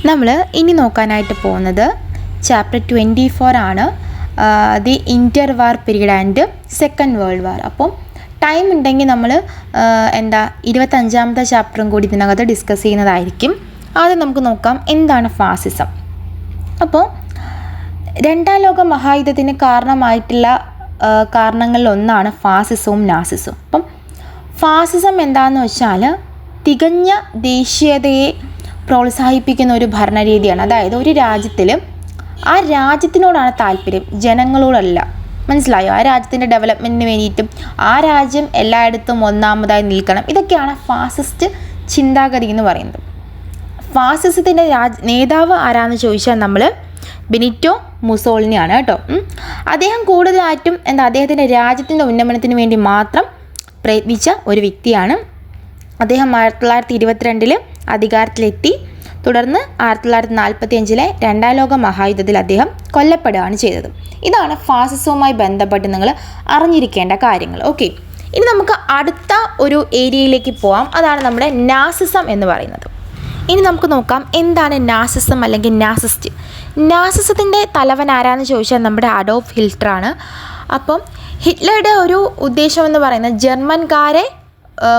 നമ്മൾ ഇനി നോക്കാനായിട്ട് പോകുന്നത് ചാപ്റ്റർ 24 ആണ്, the inter war period and second world war. അപ്പം ടൈം ഉണ്ടെങ്കിൽ നമ്മൾ 25ാമത്തെ ചാപ്റ്ററും കൂടി ഇതിനകത്ത് ഡിസ്കസ് ചെയ്യുന്നതായിരിക്കും. ആദ്യം നമുക്ക് നോക്കാം എന്താണ് ഫാസിസം. അപ്പോൾ രണ്ടാം ലോക മഹായുദ്ധത്തിന് കാരണമായിട്ടുള്ള കാരണങ്ങളിലൊന്നാണ് ഫാസിസവും നാസിസവും. അപ്പം ഫാസിസം എന്താണെന്ന് വെച്ചാൽ തികഞ്ഞ ദേശീയതയെ പ്രോത്സാഹിപ്പിക്കുന്ന ഒരു ഭരണരീതിയാണ്. അതായത് ഒരു രാജ്യത്തിൽ ആ രാജ്യത്തിനോടാണ് താല്പര്യം, ജനങ്ങളോടല്ല. മനസ്സിലായോ? ആ രാജ്യത്തിൻ്റെ ഡെവലപ്മെൻറ്റിന് വേണ്ടിയിട്ടും ആ രാജ്യം എല്ലായിടത്തും ഒന്നാമതായി നിൽക്കണം. ഇതൊക്കെയാണ് ഫാസിസ്റ്റ് ചിന്താഗതി എന്ന് പറയുന്നത്. ഫാസിസത്തിൻ്റെ നേതാവ് ആരാന്ന് ചോദിച്ചാൽ നമ്മൾ ബെനിറ്റോ മുസോളിനിയാണ് കേട്ടോ. അദ്ദേഹം കൂടുതലായിട്ടും അദ്ദേഹത്തിൻ്റെ രാജ്യത്തിൻ്റെ ഉന്നമനത്തിന് വേണ്ടി മാത്രം പ്രയത്നിച്ച ഒരു വ്യക്തിയാണ്. അദ്ദേഹം 1922 അധികാരത്തിലെത്തി. തുടർന്ന് 1945 രണ്ടാം ലോക മഹായുദ്ധത്തിൽ അദ്ദേഹം കൊല്ലപ്പെടുകയാണ് ചെയ്തത്. ഇതാണ് ഫാസിസവുമായി ബന്ധപ്പെട്ട് നിങ്ങൾ അറിഞ്ഞിരിക്കേണ്ട കാര്യങ്ങൾ. ഓക്കെ, ഇനി നമുക്ക് അടുത്ത ഒരു ഏരിയയിലേക്ക് പോകാം. അതാണ് നമ്മുടെ നാസിസം എന്ന് പറയുന്നത്. ഇനി നമുക്ക് നോക്കാം എന്താണ് നാസിസം അല്ലെങ്കിൽ നാസിസ്റ്റ്. നാസിസത്തിൻ്റെ തലവൻ ആരാന്ന് ചോദിച്ചാൽ നമ്മുടെ അഡോൾഫ് ഹിറ്റ്ലറാണ്. അപ്പം ഹിറ്റ്ലറുടെ ഒരു ഉദ്ദേശം എന്ന് പറയുന്നത് ജർമ്മൻകാരെ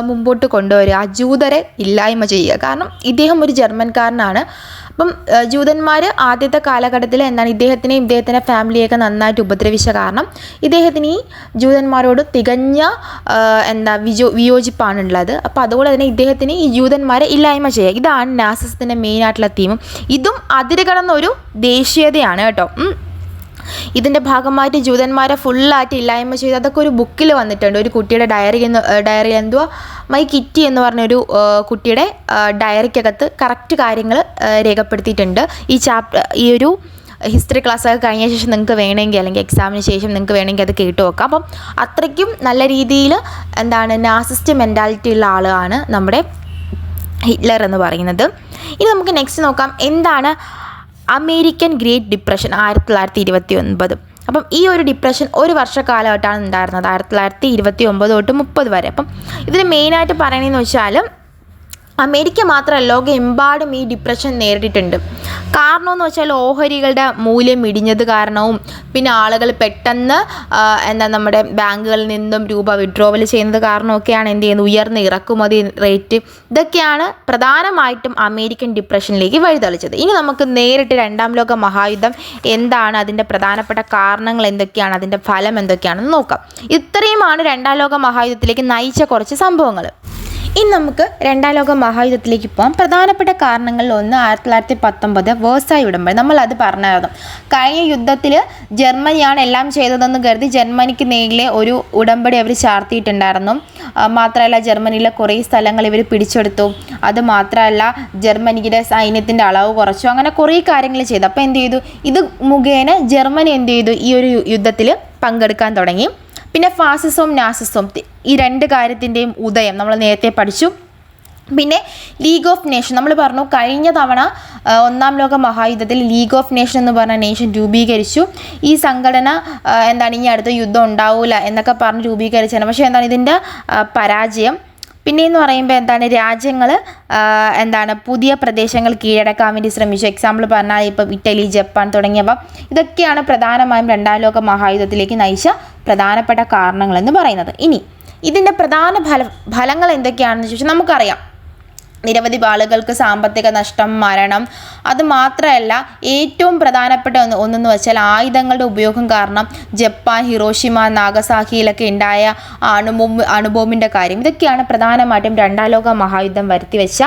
മുമ്പോട്ട് കൊണ്ടുവരിക, ജൂതരെ ഇല്ലായ്മ ചെയ്യുക. കാരണം ഇദ്ദേഹം ഒരു ജർമ്മൻകാരനാണ്. അപ്പം ജൂതന്മാർ ആദ്യത്തെ കാലഘട്ടത്തിൽ ഇദ്ദേഹത്തിനെയും ഇദ്ദേഹത്തിൻ്റെ ഫാമിലിയൊക്കെ നന്നായിട്ട് ഉപദ്രവിച്ച കാരണം ഇദ്ദേഹത്തിന് ഈ ജൂതന്മാരോട് തികഞ്ഞ വിയോജിപ്പാണുള്ളത്. അപ്പോൾ അതുകൊണ്ട് തന്നെ ഇദ്ദേഹത്തിന് ഈ ജൂതന്മാരെ ഇല്ലായ്മ ചെയ്യുക. ഇതാണ് നാസിസത്തിൻ്റെ മെയിനായിട്ടുള്ള തീമും. ഇതും അതിരുകടന്ന ഒരു ദേശീയതയാണ് കേട്ടോ. ഇതിൻ്റെ ഭാഗമായിട്ട് ജൂതന്മാരെ ഫുള്ളായിട്ട് ഇല്ലായ്മ ചെയ്ത് അതൊക്കെ ഒരു ബുക്കിൽ വന്നിട്ടുണ്ട്. ഒരു കുട്ടിയുടെ ഡയറി മൈ കിറ്റി എന്ന് പറഞ്ഞൊരു കുട്ടിയുടെ ഡയറിക്കകത്ത് കറക്റ്റ് കാര്യങ്ങൾ രേഖപ്പെടുത്തിയിട്ടുണ്ട്. ഈ ഒരു ഹിസ്റ്ററി ക്ലാസ്സൊക്കെ കഴിഞ്ഞ ശേഷം നിങ്ങൾക്ക് വേണമെങ്കിൽ അല്ലെങ്കിൽ എക്സാമിന് ശേഷം നിങ്ങൾക്ക് വേണമെങ്കിൽ അത് കേട്ട് നോക്കാം. അപ്പം അത്രയ്ക്കും നല്ല രീതിയിൽ നാസിസ്റ്റ് മെൻറ്റാലിറ്റി ഉള്ള ആളാണ് നമ്മുടെ ഹിറ്റ്ലർ എന്ന് പറയുന്നത്. ഇനി നമുക്ക് നെക്സ്റ്റ് നോക്കാം എന്താണ് അമേരിക്കൻ ഗ്രേറ്റ് ഡിപ്രഷൻ 1929. അപ്പം ഈ ഒരു ഡിപ്രഷൻ ഒരു വർഷക്കാലമായിട്ടാണ് ഉണ്ടായിരുന്നത്, 1929 തൊട്ട് 30 വരെ. അപ്പം ഇതിന് മെയിനായിട്ട് പറയണമെന്ന് വെച്ചാൽ അമേരിക്ക മാത്രമല്ല ലോകമെമ്പാടും ഈ ഡിപ്രഷൻ നേരിട്ടിട്ടുണ്ട്. കാരണമെന്ന് വെച്ചാൽ ഓഹരികളുടെ മൂല്യം ഇടിഞ്ഞത് കാരണവും പിന്നെ ആളുകൾ പെട്ടെന്ന് നമ്മുടെ ബാങ്കുകളിൽ നിന്നും രൂപ വിഡ്രോവൽ ചെയ്യുന്നത് കാരണമൊക്കെയാണ് ഉയർന്ന ഇറക്കുമതി റേറ്റ്. ഇതൊക്കെയാണ് പ്രധാനമായിട്ടും അമേരിക്കൻ ഡിപ്രഷനിലേക്ക് വഴിതെളിച്ചത്. ഇനി നമുക്ക് നേരിട്ട് രണ്ടാം ലോക മഹായുദ്ധം എന്താണ്, അതിൻ്റെ പ്രധാനപ്പെട്ട കാരണങ്ങൾ എന്തൊക്കെയാണ്, അതിൻ്റെ ഫലം എന്തൊക്കെയാണെന്ന് നോക്കാം. ഇത്രയുമാണ് രണ്ടാം ലോക മഹായുദ്ധത്തിലേക്ക് നയിച്ച കുറച്ച് സംഭവങ്ങൾ. ഇനി നമുക്ക് രണ്ടാം ലോക മഹായുദ്ധത്തിലേക്ക് പോകാം. പ്രധാനപ്പെട്ട കാരണങ്ങളിൽ ഒന്ന് 1919 വേഴ്സായ് ഉടമ്പടി. നമ്മളത് പറഞ്ഞായിരുന്നു. കഴിഞ്ഞ യുദ്ധത്തിൽ ജർമ്മനിയാണ് എല്ലാം ചെയ്തതെന്ന് കരുതി ജർമ്മനിക്ക് നേരെ ഒരു ഉടമ്പടി അവർ ചാർത്തിയിട്ടുണ്ടായിരുന്നു. മാത്രമല്ല ജർമ്മനിയിലെ കുറേ സ്ഥലങ്ങൾ ഇവർ പിടിച്ചെടുത്തു. അത് മാത്രമല്ല ജർമ്മനിയുടെ സൈന്യത്തിൻ്റെ അളവ് കുറച്ചു. അങ്ങനെ കുറേ കാര്യങ്ങൾ ചെയ്തു. അപ്പോൾ എന്ത് ചെയ്തു? ഇത് മുഖേന ജർമ്മനി എന്ത് ചെയ്തു? ഈ ഒരു യുദ്ധത്തിൽ പങ്കെടുക്കാൻ തുടങ്ങി. പിന്നെ ഫാസിസവും നാസിസവും ഈ രണ്ട് കാര്യത്തിൻ്റെയും ഉദയം നമ്മൾ നേരത്തെ പഠിച്ചു. പിന്നെ ലീഗ് ഓഫ് നേഷൻ നമ്മൾ പറഞ്ഞു. കഴിഞ്ഞ തവണ ഒന്നാം ലോക മഹായുദ്ധത്തിൽ ലീഗ് ഓഫ് നേഷൻ എന്ന് പറഞ്ഞ നേഷൻ രൂപീകരിച്ചു. ഈ സംഘടന ഇനി അടുത്ത യുദ്ധം ഉണ്ടാവില്ല എന്നൊക്കെ പറഞ്ഞ് രൂപീകരിച്ചാണ്. പക്ഷേ ഇതിൻ്റെ പരാജയം. പിന്നെയെന്ന് പറയുമ്പോൾ രാജ്യങ്ങൾ പുതിയ പ്രദേശങ്ങൾ കീഴടക്കാൻ വേണ്ടി ശ്രമിച്ചു. എക്സാമ്പിൾ പറഞ്ഞാൽ ഇപ്പം ഇറ്റലി, ജപ്പാൻ തുടങ്ങിയവ. ഇതൊക്കെയാണ് പ്രധാനമായും രണ്ടാം ലോക മഹായുദ്ധത്തിലേക്ക് നയിച്ച പ്രധാനപ്പെട്ട കാരണങ്ങളെന്ന് പറയുന്നത്. ഇനി ഇതിൻ്റെ പ്രധാന ഫലങ്ങൾ എന്തൊക്കെയാണെന്ന് ചോദിച്ചാൽ നമുക്കറിയാം. നിരവധി ആളുകൾക്ക് സാമ്പത്തിക നഷ്ടം, മരണം. അതുമാത്രമല്ല ഏറ്റവും പ്രധാനപ്പെട്ട ഒന്നെന്ന് വെച്ചാൽ ആയുധങ്ങളുടെ ഉപയോഗം കാരണം ജപ്പാൻ, ഹിരോഷിമ, നാഗസാക്കിയിലൊക്കെ ഉണ്ടായ അണുബോംബിൻ്റെ കാര്യം. ഇതൊക്കെയാണ് പ്രധാനമായിട്ടും രണ്ടാം ലോക മഹായുദ്ധം വരുത്തിവെച്ച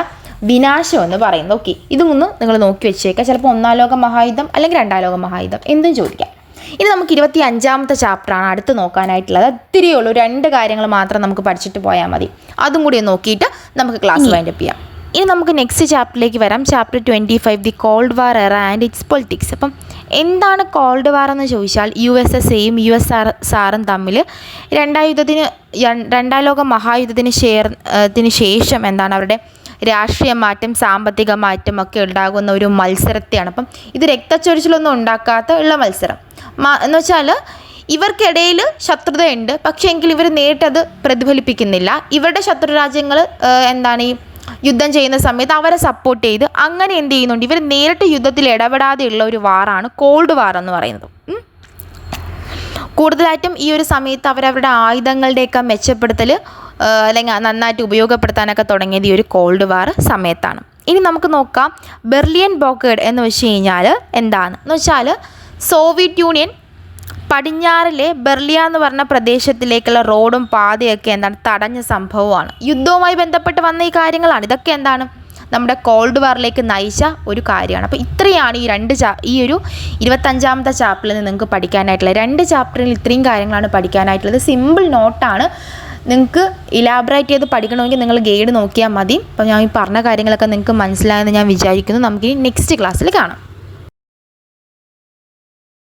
വിനാശം എന്ന് പറയുന്നത്. ഓക്കെ, ഇതൊന്ന് നിങ്ങൾ നോക്കി വെച്ചേക്കാം. ചിലപ്പോൾ ഒന്നാം ലോക മഹായുദ്ധം അല്ലെങ്കിൽ രണ്ടാം ലോക മഹായുദ്ധം എന്തും ചോദിക്കാം. ഇനി നമുക്ക് 25ാമത്തെ ചാപ്റ്ററാണ് അടുത്ത് നോക്കാനായിട്ടുള്ളത്. ഒത്തിരിയുള്ളൂ, 2 കാര്യങ്ങൾ മാത്രം നമുക്ക് പഠിച്ചിട്ട് പോയാൽ മതി. അതും കൂടി നോക്കിയിട്ട് നമുക്ക് ക്ലാസ് വൈൻഡപ്പ് ചെയ്യാം. ഇനി നമുക്ക് നെക്സ്റ്റ് ചാപ്റ്ററിലേക്ക് വരാം. ചാപ്റ്റർ 25 ദി കോൾഡ് വാർ എറ ആൻഡ് ഇറ്റ്സ് പൊളിറ്റിക്സ്. അപ്പം എന്താണ് കോൾഡ് വാർ എന്ന് ചോദിച്ചാൽ USSAയും USSRും തമ്മിൽ രണ്ടാം ലോക മഹായുദ്ധത്തിന് ശേഷം അവരുടെ രാഷ്ട്രീയ മാറ്റം, സാമ്പത്തിക മാറ്റം ഒക്കെ ഉണ്ടാകുന്ന ഒരു മത്സരത്തെയാണ്. അപ്പം ഇത് രക്തച്ചൊരിച്ചിലൊന്നും ഉണ്ടാക്കാത്ത ഉള്ള മത്സരം എന്ന് വെച്ചാൽ ഇവർക്കിടയിൽ ശത്രുതയുണ്ട്, പക്ഷേ എങ്കിൽ ഇവർ നേരിട്ടത് പ്രതിഫലിപ്പിക്കുന്നില്ല. ഇവരുടെ ശത്രു രാജ്യങ്ങൾ ഈ യുദ്ധം ചെയ്യുന്ന സമയത്ത് അവരെ സപ്പോർട്ട് ചെയ്ത് അങ്ങനെ എന്ത് ചെയ്യുന്നുണ്ട്, ഇവർ നേരിട്ട് യുദ്ധത്തിൽ ഇടപെടാതെയുള്ള ഒരു വാറാണ് കോൾഡ് വാർ എന്ന് പറയുന്നത്. കൂടുതലായിട്ടും ഈ ഒരു സമയത്ത് അവരവരുടെ ആയുധങ്ങളുടെയൊക്കെ മെച്ചപ്പെടുത്തൽ അല്ലെങ്കിൽ നന്നായിട്ട് ഉപയോഗപ്പെടുത്താനൊക്കെ തുടങ്ങിയത് ഈ ഒരു കോൾഡ് വാർ സമയത്താണ്. ഇനി നമുക്ക് നോക്കാം ബെർലിൻ ബ്ലോക്കേഡ് എന്ന് വെച്ച് കഴിഞ്ഞാൽ എന്താണെന്ന് വെച്ചാൽ സോവിയറ്റ് യൂണിയൻ പടിഞ്ഞാറിലെ ബെർലിയ എന്ന് പറഞ്ഞ പ്രദേശത്തിലേക്കുള്ള റോഡും പാതയൊക്കെ എന്താണ് തടഞ്ഞ സംഭവമാണ്. യുദ്ധവുമായി ബന്ധപ്പെട്ട് വന്ന ഈ കാര്യങ്ങളാണ്. ഇതൊക്കെ എന്താണ് നമ്മുടെ കോൾഡ് വാറിലേക്ക് നയിച്ച ഒരു കാര്യമാണ്. അപ്പോൾ ഇത്രയാണ് ഈ ഒരു 25ാമത്തെ ചാപ്റ്ററിൽ നിന്ന് നിങ്ങൾക്ക് പഠിക്കാനായിട്ടുള്ളത്. 2 ചാപ്റ്ററിൽ ഇത്രയും കാര്യങ്ങളാണ് പഠിക്കാനായിട്ടുള്ളത്. സിമ്പിൾ നോട്ടാണ്. നിങ്ങൾക്ക് ഇലാബറേറ്റ് ചെയ്ത് പഠിക്കണമെങ്കിൽ നിങ്ങൾ ഗൈഡ് നോക്കിയാൽ മതി. അപ്പോൾ ഞാൻ ഈ പറഞ്ഞ കാര്യങ്ങളൊക്കെ നിങ്ങൾക്ക് മനസ്സിലായെന്ന് ഞാൻ വിചാരിക്കുന്നു. നമുക്ക് ഈ നെക്സ്റ്റ് ക്ലാസ്സിൽ കാണാം.